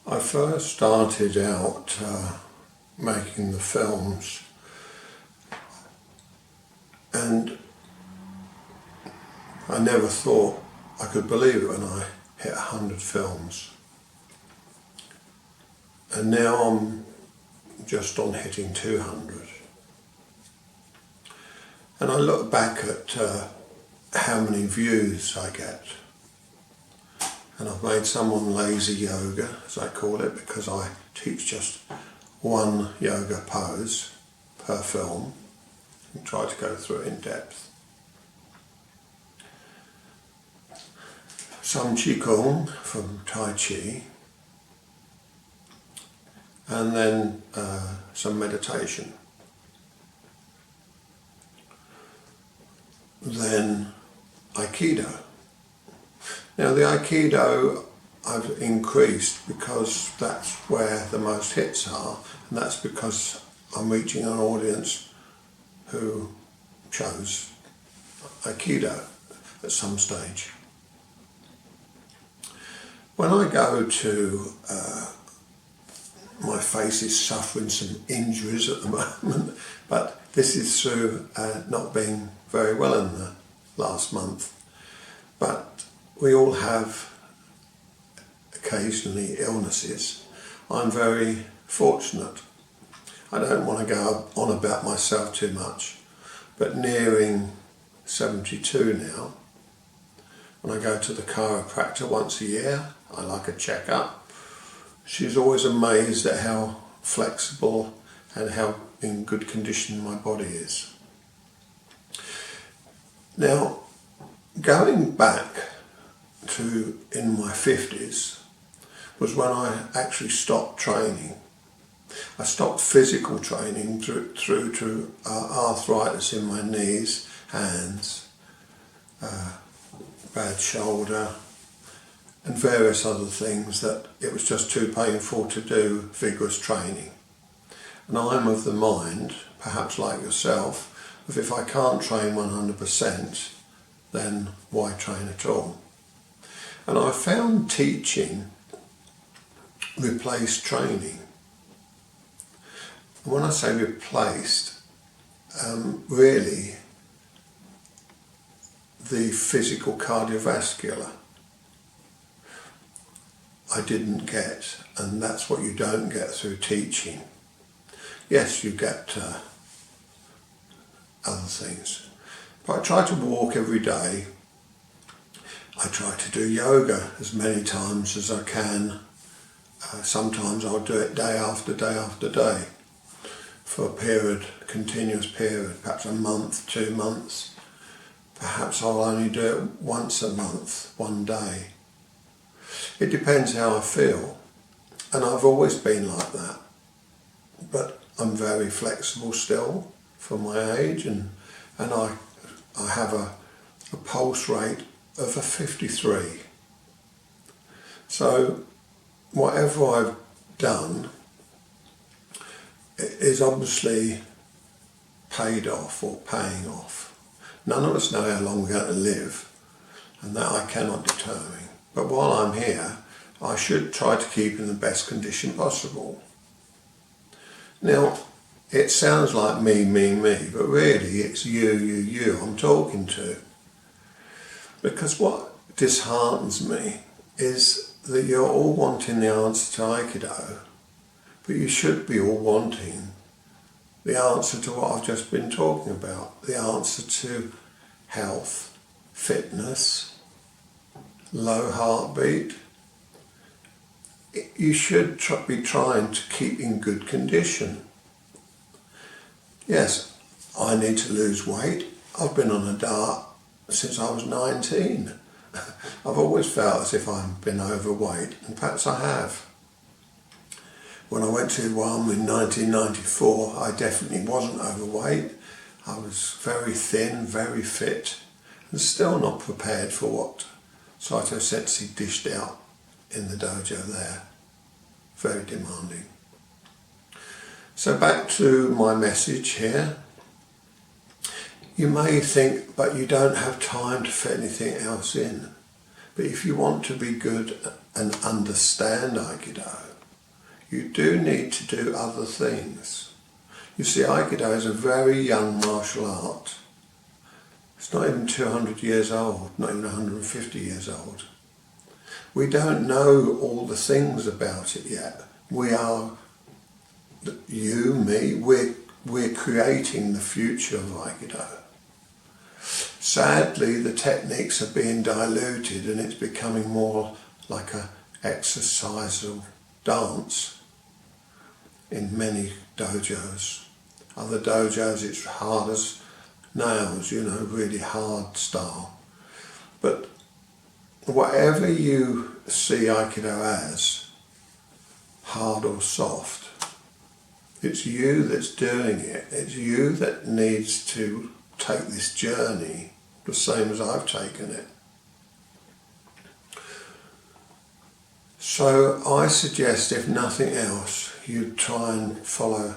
I first started out making the films, and I never thought I could believe it when I hit 100 films. And now I'm just on hitting 200. And I look back at how many views I get. And I've made some on lazy yoga, as I call it, because I teach just one yoga pose per film and try to go through it in depth. Some qigong from tai chi, and then some meditation. Then Aikido. Now the Aikido I've increased because that's where the most hits are, and that's because I'm reaching an audience who chose Aikido at some stage. When I go to, my face is suffering some injuries at the moment, but this is through not being very well in the last month. But we all have occasionally illnesses. I'm very fortunate. I don't want to go on about myself too much, but nearing 72 now, when I go to the chiropractor once a year, I like a checkup. She's always amazed at how flexible and how in good condition my body is. Now, going back to in my 50s was when I actually stopped training. I stopped physical training through to arthritis in my knees, hands, bad shoulder, and various other things that it was just too painful to do vigorous training. And I'm of the mind, perhaps like yourself, that if I can't train 100%, then why train at all? And I found teaching replaced training. And when I say replaced, really the physical cardiovascular I didn't get, and that's what you don't get through teaching. Yes, you get other things. But I try to walk every day. I try to do yoga as many times as I can. Sometimes I'll do it day after day after day for a period, a continuous period, perhaps a month, 2 months. Perhaps I'll only do it once a month, one day. It depends how I feel, and I've always been like that. But I'm very flexible still for my age, and I have a pulse rate of a 53. So whatever I've done is obviously paid off or paying off. None of us know how long we're going to live, and that I cannot determine. But while I'm here, I should try to keep in the best condition possible. Now, it sounds like me, but really it's you I'm talking to. Because what disheartens me is that you're all wanting the answer to Aikido, but you should be all wanting the answer to what I've just been talking about, the answer to health, fitness, low heartbeat. You should be trying to keep in good condition. Yes, I need to lose weight. I've been on a diet since I was 19. I've always felt as if I've been overweight, and perhaps I have. When I went to Iwama in 1994, I definitely wasn't overweight. I was very thin, very fit, and still not prepared for what Saito Sensei dished out in the dojo there. Very demanding. So back to my message here. You may think, but you don't have time to fit anything else in. But if you want to be good and understand Aikido, you do need to do other things. You see, Aikido is a very young martial art. It's not even 200 years old, not even 150 years old. We don't know all the things about it yet. We are, you, me, we're creating the future of Aikido. Sadly, the techniques are being diluted and it's becoming more like an exercisal dance in many dojos. Other dojos it's hard as nails, really hard style. But whatever you see Aikido as, hard or soft, it's you that's doing it. It's you that needs to take this journey the same as I've taken it. So I suggest, if nothing else, you try and follow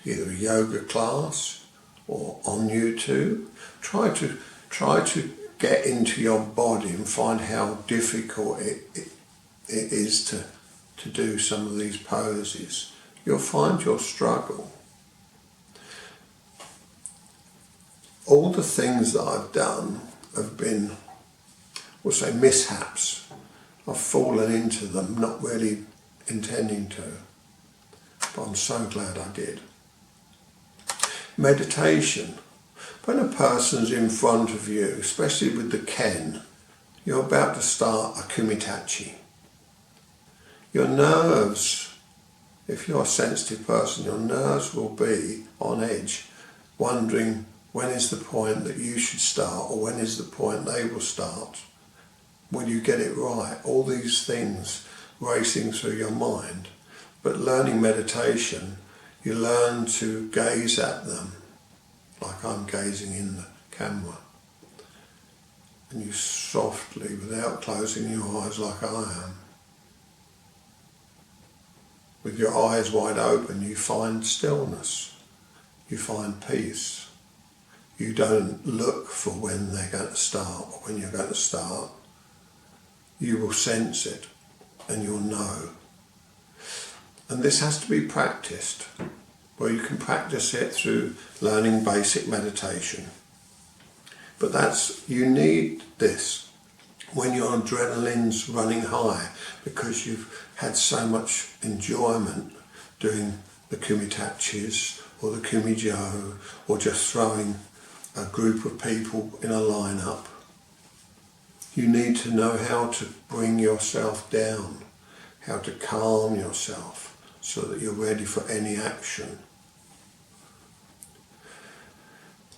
either a yoga class or on YouTube. Try to get into your body and find how difficult it is to do some of these poses. You'll find you'll struggle. All the things that I've done have been, we'll say, mishaps. I've fallen into them, not really intending to, but I'm so glad I did. Meditation. When a person's in front of you, especially with the Ken, you're about to start a kumitachi. Your nerves, if you're a sensitive person, your nerves will be on edge, wondering when is the point that you should start, or when is the point they will start. Will you get it right? All these things racing through your mind. But learning meditation, you learn to gaze at them, like I'm gazing in the camera. And you softly, without closing your eyes like I am, with your eyes wide open, you find stillness, you find peace. You don't look for when they're going to start or when you're going to start. You will sense it and you'll know. And this has to be practiced. Well, you can practice it through learning basic meditation. But you need this when your adrenaline's running high because you've had so much enjoyment doing the kumitachis or the kumijo or just throwing a group of people in a line-up. You need to know how to bring yourself down, how to calm yourself so that you're ready for any action.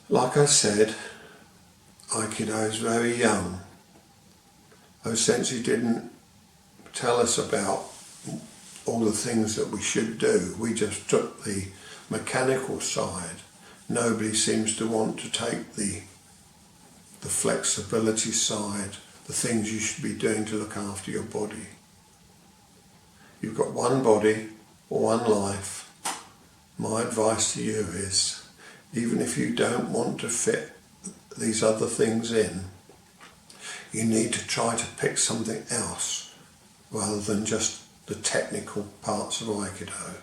Like I said, Aikido is very young. Sensei didn't tell us about all the things that we should do. We just took the mechanical side. Nobody seems to want to take the flexibility side, the things you should be doing to look after your body. You've got one body, one life. My advice to you is, even if you don't want to fit these other things in, you need to try to pick something else rather than just the technical parts of Aikido.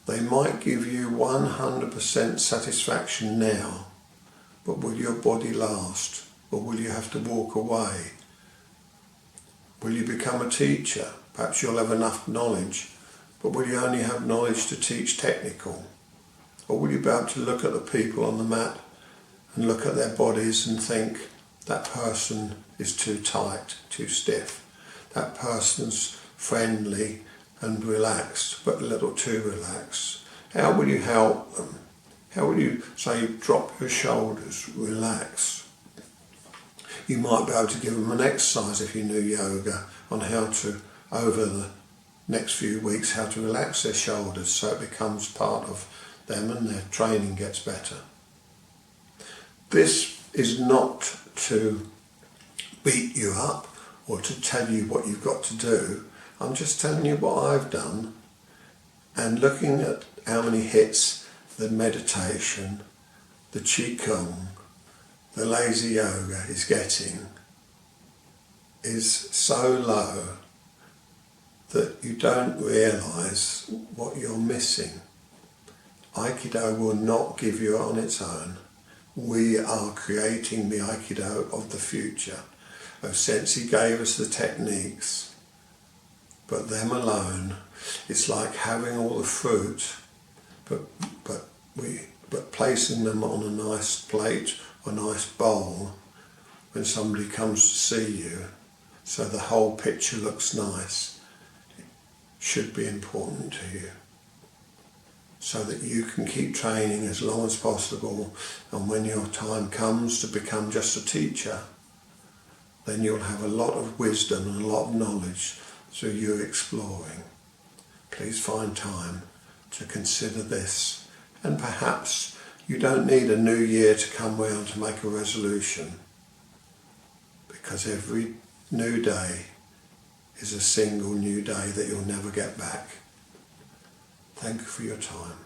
They might give you 100% satisfaction now, but will your body last? Or will you have to walk away? Will you become a teacher? Perhaps you'll have enough knowledge, but will you only have knowledge to teach technical? Or will you be able to look at the people on the mat and look at their bodies and think, that person is too tight, too stiff. That person's friendly and relaxed, but a little too relaxed. How will you help them? How will you say, drop your shoulders, relax? You might be able to give them an exercise if you knew yoga on how to, over the next few weeks, how to relax their shoulders so it becomes part of them and their training gets better. This is not to beat you up or to tell you what you've got to do. I'm just telling you what I've done and looking at how many hits the meditation, the qigong, the lazy yoga is getting is so low that you don't realise what you're missing. Aikido will not give you it on its own. We are creating the Aikido of the future. Oh, Sensei gave us the techniques, but them alone, it's like having all the fruit, but placing them on a nice plate or nice bowl when somebody comes to see you, so the whole picture looks nice, should be important to you, so that you can keep training as long as possible, and when your time comes to become just a teacher, then you'll have a lot of wisdom and a lot of knowledge through you exploring. Please find time to consider this, and perhaps you don't need a new year to come round to make a resolution, because every new day is a single new day that you'll never get back. Thank you for your time.